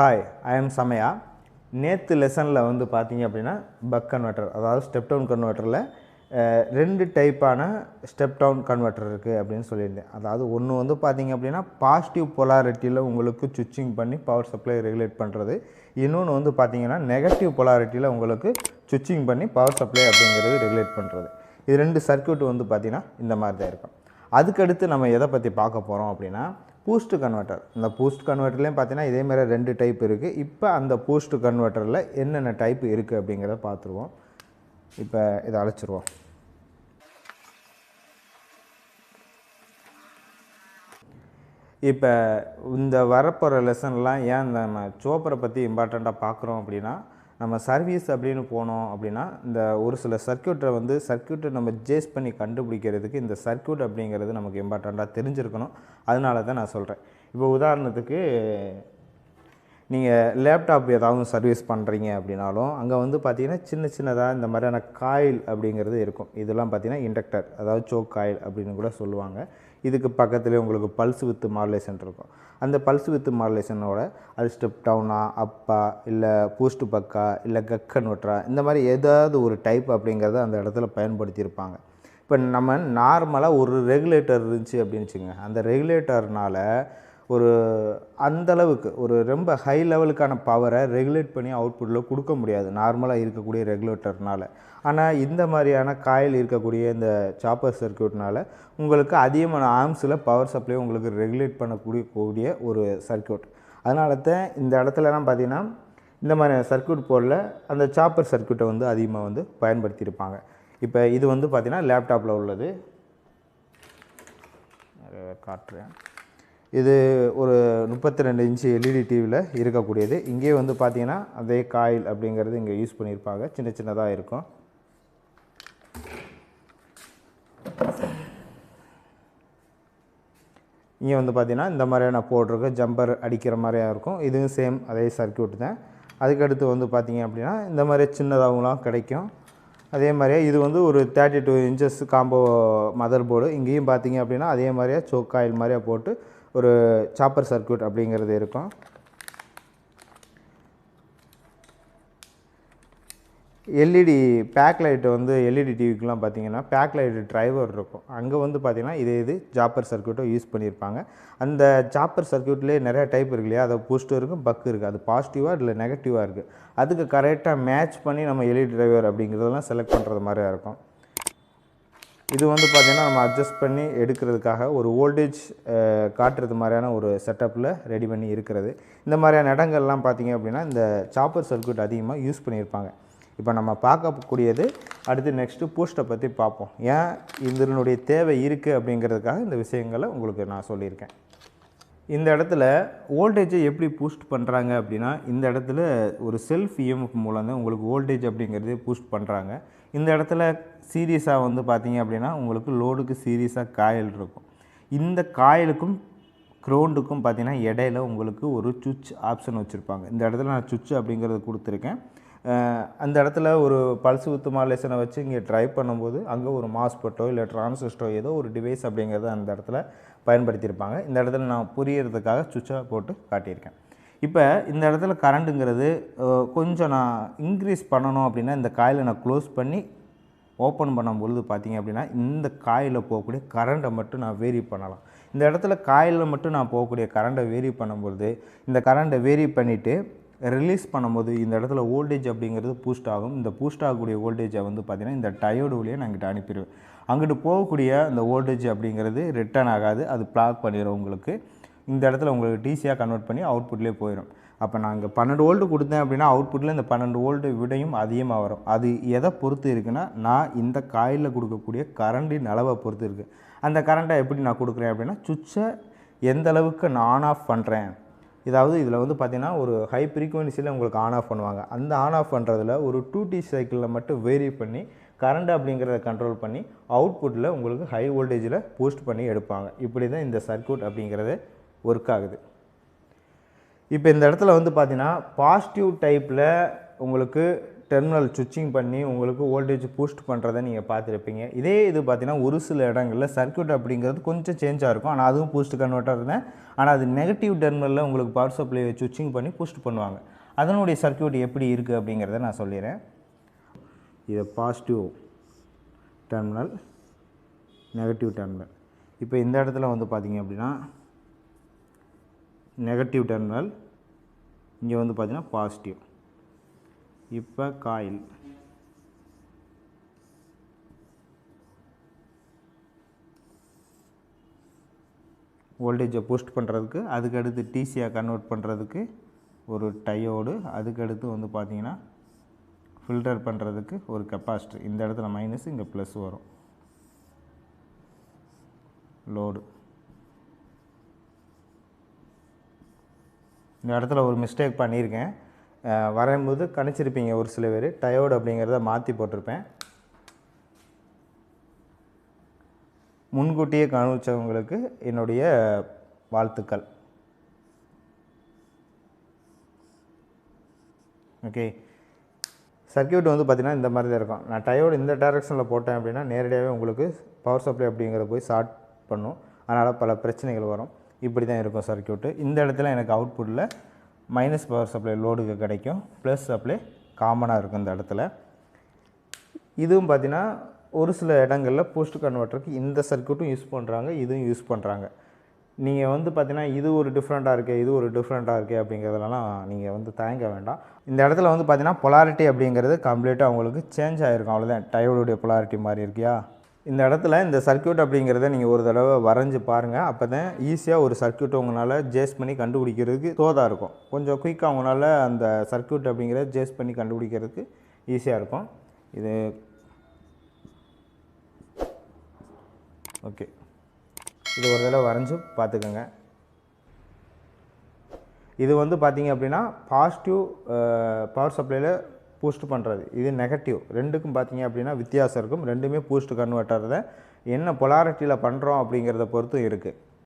Hi, I am சமயா. நேற்று லெசனில் வந்து பார்த்தீங்க அப்படின்னா பக் கன்வெர்ட்டர், அதாவது ஸ்டெப் டவுன் கன்வெர்ட்டரில் 2 டைப்பான ஸ்டெப் டவுன் கன்வெர்ட்டர் இருக்குது அப்படின்னு சொல்லியிருந்தேன். அதாவது ஒன்று வந்து பார்த்தீங்க அப்படின்னா பாசிட்டிவ் பொலாரிட்டியில் உங்களுக்கு சுவிட்சிங் பண்ணி பவர் சப்ளை ரெகுலேட் பண்ணுறது. இன்னொன்று வந்து பார்த்தீங்கன்னா நெகட்டிவ் பொலாரிட்டியில் உங்களுக்கு சுவிட்சிங் பண்ணி பவர் சப்ளை அப்படிங்கிறது ரெகுலேட் பண்ணுறது. இது 2 சர்க்யூட் வந்து பார்த்திங்கன்னா இந்த மாதிரி தான் இருக்கும். அதுக்கடுத்து நம்ம எதை பற்றி பார்க்க போகிறோம் அப்படின்னா பூஸ்ட் கன்வெர்ட்டர். இந்த பூஸ்ட் கன்வெர்ட்டர்லேயும் பார்த்தீங்கன்னா இதேமாதிரி 2 டைப் இருக்குது. இப்போ அந்த பூஸ்ட் கன்வெர்ட்டரில் என்னென்ன டைப் இருக்குது அப்படிங்கிறத பார்த்துருவோம். இப்போ இதை அழைச்சிருவோம். இப்போ இந்த வரப்போகிற லெசன்லாம் ஏன் நம்ம சோப்பரை பற்றி இம்பார்ட்டண்ட்டாக பார்க்குறோம் அப்படின்னா, நம்ம சர்வீஸ் அப்படின்னு போனோம் அப்படின்னா இந்த ஒரு சில சர்க்யூட்டை நம்ம ஜேஸ் பண்ணி கண்டுபிடிக்கிறதுக்கு இந்த சர்க்யூட் அப்படிங்கிறது நமக்கு இம்பார்ட்டண்ட்டாக தெரிஞ்சிருக்கணும். அதனால தான் நான் சொல்கிறேன். இப்போ உதாரணத்துக்கு நீங்கள் லேப்டாப் ஏதாவது சர்வீஸ் பண்ணுறீங்க அப்படின்னாலும் அங்கே வந்து பார்த்திங்கன்னா சின்னதாக இந்த மாதிரியான காயில் அப்படிங்கிறது இருக்கும். இதெல்லாம் பார்த்திங்கன்னா இண்டக்டர், அதாவது சோக் காயில் அப்படின்னு கூட சொல்லுவாங்க. இதுக்கு பக்கத்துலேயே உங்களுக்கு பல்ஸ் வித் மாடுலேஷன் இருக்கும். அந்த பல்ஸ் வித் மாடுலேஷனோட அது ஸ்டெப் டவுனா, அப்பா, இல்லை பூஸ்ட் பக்கா, இல்லை கக் கன்வெர்ட்டரா, இந்த மாதிரி ஏதாவது ஒரு டைப் அப்படிங்கிறத அந்த இடத்துல பயன்படுத்தியிருப்பாங்க. இப்போ நம்ம நார்மலாக ஒரு ரெகுலேட்டர் இருந்துச்சு அப்படின்னு வச்சுங்க, அந்த ரெகுலேட்டர்னால் ஒரு அந்தளவுக்கு ஒரு ரொம்ப ஹை லெவலுக்கான பவரை ரெகுலேட் பண்ணி அவுட்புட்டில் கொடுக்க முடியாது நார்மலாக இருக்கக்கூடிய ரெகுலேட்டர்னால். ஆனால் இந்த மாதிரியான காயில் இருக்கக்கூடிய இந்த சாப்பர் சர்க்யூட்னால் உங்களுக்கு அதிகமான ஆம்ஸில் பவர் சப்ளை உங்களுக்கு ரெகுலேட் பண்ணக்கூடிய ஒரு சர்க்யூட். அதனால தான் இந்த இடத்துலலாம் பார்த்திங்கன்னா இந்த மாதிரியான சர்க்யூட் போர்டில் அந்த சாப்பர் சர்க்யூட்டை வந்து அதிகமாக வந்து பயன்படுத்தியிருப்பாங்க. இப்போ இது வந்து பார்த்திங்கன்னா லேப்டாப்பில் உள்ளது, காட்டுறேன். இது ஒரு 32 இன்ச்சு எல்இடி டிவியில் இருக்கக்கூடியது. இங்கே வந்து பார்த்திங்கன்னா அதே காயில் அப்படிங்கிறது இங்கே யூஸ் பண்ணியிருப்பாங்க. சின்னதாக இருக்கும். இங்கே வந்து பார்த்திங்கன்னா இந்த மாதிரியான போட்டிருக்கு, ஜம்பர் அடிக்கிற மாதிரியாக இருக்கும். இதுவும் சேம் அதே சர்க்யூட் தான். அதுக்கடுத்து வந்து பார்த்திங்க அப்படின்னா இந்த மாதிரி சின்னதாகலாம் கிடைக்கும். அதே மாதிரியே இது வந்து ஒரு 32 இன்ச்சஸ் காம்போ மதர் போர்டு. இங்கேயும் பார்த்திங்க அப்படின்னா அதே மாதிரியே சோக் காயில் மாதிரியாக போட்டு ஒரு சாப்பர் சர்க்யூட் அப்படிங்கிறது இருக்கும். எல்இடி பேக் லைட்டு வந்து எல்இடி டிவிக்கெலாம் பார்த்திங்கன்னா பேக் லைட்டு டிரைவர் இருக்கும். அங்கே வந்து பார்த்திங்கன்னா இது சாப்பர் சர்க்யூட்டை யூஸ் பண்ணியிருப்பாங்க. அந்த சாப்பர் சர்க்யூட்லேயே நிறையா டைப் இருக்கு இல்லையா, அதை பூஸ்ட்டும் இருக்குது, பக்கு இருக்குது. அது பாசிட்டிவாக இல்லை நெகட்டிவாக இருக்குது. அதுக்கு கரெக்டாக மேட்ச் பண்ணி நம்ம எல்இடி டிரைவர் அப்படிங்கிறதெல்லாம் செலக்ட் பண்ணுறது மாதிரியாக இருக்கும். இது வந்து பார்த்திங்கன்னா நம்ம அட்ஜஸ்ட் பண்ணி எடுக்கிறதுக்காக ஒரு வோல்டேஜ் காட்டுறது மாதிரியான ஒரு செட்டப்பில் ரெடி பண்ணி இருக்கிறது. இந்த மாதிரியான இடங்கள்லாம் பார்த்திங்க அப்படின்னா இந்த சாப்பர் சர்க்யூட் அதிகமாக யூஸ் பண்ணியிருப்பாங்க. இப்போ நம்ம பார்க்கக்கூடியது அடுத்து நெக்ஸ்ட்டு பூஸ்ட்டை பற்றி பார்ப்போம். ஏன் இதனுடைய தேவை இருக்குது அப்படிங்கிறதுக்காக இந்த விஷயங்களை உங்களுக்கு நான் சொல்லியிருக்கேன். இந்த இடத்துல வோல்டேஜை எப்படி பூஸ்ட் பண்ணுறாங்க அப்படின்னா, இந்த இடத்துல ஒரு செல்ஃப் இஎம்எஃப் மூலம் தான் உங்களுக்கு வோல்டேஜ் அப்படிங்கிறது பூஸ்ட் பண்ணுறாங்க. இந்த இடத்துல சீரியஸாக வந்து பார்த்திங்க அப்படின்னா உங்களுக்கு லோடுக்கு சீரியஸாக காயில் இருக்கும். இந்த காயிலுக்கும் க்ரௌண்டுக்கும் பார்த்திங்கன்னா இடையில உங்களுக்கு ஒரு சுவிட்ச் ஆப்ஷன் வச்சுருப்பாங்க. இந்த இடத்துல நான் சுவிட்ச் அப்படிங்கிறது கொடுத்துருக்கேன். அந்த இடத்துல ஒரு பல்ஸ் வித் மாடுலேஷனை வச்சு இங்கே ட்ரைவ் பண்ணும்போது அங்கே ஒரு மாஸ்பெட்டோ இல்லை டிரான்சிஸ்டோ ஏதோ ஒரு டிவைஸ் அப்படிங்கிறத அந்த இடத்துல பயன்படுத்தியிருப்பாங்க. இந்த இடத்துல நான் புரியறதுக்காக சுவிட்சாக போட்டு காட்டியிருக்கேன். இப்போ இந்த இடத்துல கரண்ட்டுங்கிறது கொஞ்சம் நான் இன்க்ரீஸ் பண்ணணும் அப்படின்னா இந்த காயிலை நான் க்ளோஸ் பண்ணி ஓப்பன் பண்ணும்பொழுது பார்த்திங்க அப்படின்னா இந்த காயில் போகக்கூடிய கரண்ட்டை மட்டும் நான் வேரி பண்ணலாம். இந்த இடத்துல காயிலில் மட்டும் நான் போகக்கூடிய கரண்ட்டை வேரி பண்ணும்பொழுது இந்த கரண்ட்டை வேரி பண்ணிவிட்டு ரிலீஸ் பண்ணும்போது இந்த இடத்துல வோல்டேஜ் அப்படிங்கிறது பூஸ்ட் ஆகும். இந்த பூஸ்ட் ஆகக்கூடிய வோல்டேஜை வந்து பார்த்திங்கன்னா இந்த டயோடு வழியாக நான் இங்கிட்ட அனுப்பிடுவேன். அங்கிட்டு போகக்கூடிய அந்த வோல்டேஜ் அப்படிங்கிறது ரிட்டர்ன் ஆகாது, அது பிளாக் பண்ணிடும். உங்களுக்கு இந்த இடத்துல உங்களுக்கு டிசியாக கன்வெர்ட் பண்ணி அவுட்புட்லேயே போயிடும். அப்போ நான் இங்கே 12 வோல்ட்டு கொடுத்தேன் அப்படின்னா அவுட்புட்டில் இந்த 12 வோல்ட்டு விடையும் அதிகமாக வரும். அது எதை பொறுத்து இருக்குன்னா, நான் இந்த காயிலில் கொடுக்கக்கூடிய கரண்டின் அளவை பொறுத்து இருக்குது. அந்த கரண்ட்டை எப்படி நான் கொடுக்குறேன் அப்படின்னா, சுவிட்சை எந்த அளவுக்கு நான் ஆன் ஆஃப் பண்ணுறேன். இதாவது இதில் வந்து பார்த்திங்கன்னா ஒரு ஹை ஃப்ரீக்குவென்சியில் உங்களுக்கு ஆன் ஆஃப் பண்ணுவாங்க. அந்த ஆன் ஆஃப் பண்ணுறதுல ஒரு 2T சைக்கிளில் மட்டும் வேரி பண்ணி கரண்ட் அப்படிங்கிறத கண்ட்ரோல் பண்ணி அவுட்புட்டில் உங்களுக்கு ஹை வோல்டேஜில் பூஸ்ட் பண்ணி எடுப்பாங்க. இப்படி தான் இந்த சர்க்யூட் அப்படிங்கிறது ஒர்க் ஆகுது. இப்போ இந்த இடத்துல வந்து பார்த்திங்கன்னா பாசிட்டிவ் டைப்பில் உங்களுக்கு டெர்மினல் சுவிட்சிங் பண்ணி உங்களுக்கு வோல்டேஜ் பூஸ்ட் பண்ணுறதை நீங்கள் பார்த்துருப்பீங்க. இதே இது பார்த்தீங்கன்னா ஒரு சில இடங்களில் சர்க்யூட் அப்படிங்கிறது கொஞ்சம் சேஞ்சாக இருக்கும். ஆனால் அதுவும் பூஸ்ட் கன்வெர்ட்டர் தான். ஆனால் அது நெகட்டிவ் டெர்மினலில் உங்களுக்கு பவர் சப்ளையை சுவிட்சிங் பண்ணி பூஸ்ட் பண்ணுவாங்க. அதனுடைய சர்க்யூட் எப்படி இருக்குது அப்படிங்கிறத நான் சொல்லிடுறேன். இது பாசிட்டிவ் டெர்மினல், நெகட்டிவ் டெர்மினல். இப்போ இந்த இடத்துல வந்து பார்த்தீங்க அப்படின்னா நெகட்டிவ் டெர்மினல், இங்கே வந்து பார்த்தீங்கன்னா பாசிட்டிவ். இப்போ காயில் வோல்டேஜை பூஸ்ட் பண்ணுறதுக்கு, அதுக்கடுத்து டிசியாக கன்வெர்ட் பண்ணுறதுக்கு ஒரு டயோடு, அதுக்கடுத்து வந்து பார்த்திங்கன்னா ஃபில்டர் பண்ணுறதுக்கு ஒரு கெப்பாசிட்டர். இந்த இடத்துல மைனஸ், இங்கே ப்ளஸ் வரும். லோடு. இந்த இடத்துல ஒரு மிஸ்டேக் பண்ணியிருக்கேன். வரையும்போது கணிச்சிருப்பீங்க ஒரு சில பேர், டயோடு அப்படிங்கிறத மாற்றி போட்டிருப்பேன். முன்கூட்டியே கவனிச்சவங்களுக்கு என்னுடைய வாழ்த்துக்கள். ஓகே, சர்க்யூட் வந்து பார்த்திங்கன்னா இந்த மாதிரி தான் இருக்கும். நான் டயோடு இந்த டைரெக்ஷனில் போட்டேன் அப்படின்னா நேரடியாகவே உங்களுக்கு பவர் சப்ளை அப்படிங்கிறத போய் ஷார்ட் பண்ணும். அதனால் பல பிரச்சனைகள் வரும். இப்படி தான் இருக்கும் சர்க்யூட்டு. இந்த இடத்துல எனக்கு அவுட்புட்டில் மைனஸ் பவர் சப்ளை லோடுக்கு கிடைக்கும், ப்ளஸ் சப்ளை காமனாக இருக்கும் இந்த இடத்துல. இதுவும் பார்த்திங்கன்னா ஒரு சில இடங்களில் பூஸ்ட் கன்வெர்ட்டருக்கு இந்த சர்க்யூட்டும் யூஸ் பண்ணுறாங்க, இதுவும் யூஸ் பண்ணுறாங்க. நீங்கள் வந்து பார்த்திங்கன்னா இது ஒரு டிஃப்ரெண்ட்டாக இருக்குது, இது ஒரு டிஃப்ரெண்ட்டாக இருக்குது அப்படிங்கிறதுலாம் நீங்கள் வந்து தயங்க வேண்டாம். இந்த இடத்துல வந்து பார்த்திங்கன்னா பொலாரிட்டி அப்படிங்கிறது கம்ப்ளீட்டாக அவங்களுக்கு சேஞ்ச் ஆகிருக்கும். அவ்வளோதான், டயோடுடைய பொலாரிட்டி மாதிரி இருக்கியா. இந்த இடத்துல இந்த சர்க்யூட் அப்படிங்கிறத நீங்கள் ஒரு தடவை வரைஞ்சி பாருங்கள். அப்போ தான் ஈஸியாக ஒரு சர்க்யூட்டை உங்களால் ஜேஸ் பண்ணி கண்டுபிடிக்கிறதுக்கு தோதாக இருக்கும். கொஞ்சம் குயிக்காக உங்களால் அந்த சர்க்யூட் அப்படிங்கிறத ஜேஸ் பண்ணி கண்டுபிடிக்கிறதுக்கு ஈஸியாக இருக்கும். இது ஓகே, இது ஒரு தடவை வரைஞ்சி பார்த்துக்கோங்க. இது வந்து பார்த்திங்க அப்படின்னா பாசிட்டிவ் பவர் சப்ளையில் பூஸ்ட் பண்ணுறது, இது நெகட்டிவ். ரெண்டுக்கும் பார்த்திங்க அப்படின்னா வித்தியாசம் இருக்கும். ரெண்டுமே பூஸ்ட் கன்வெர்ட்டர் தான். என்ன பொலாரிட்டியில் பண்ணுறோம் அப்படிங்கிறத பொறுத்தும் இருக்குது.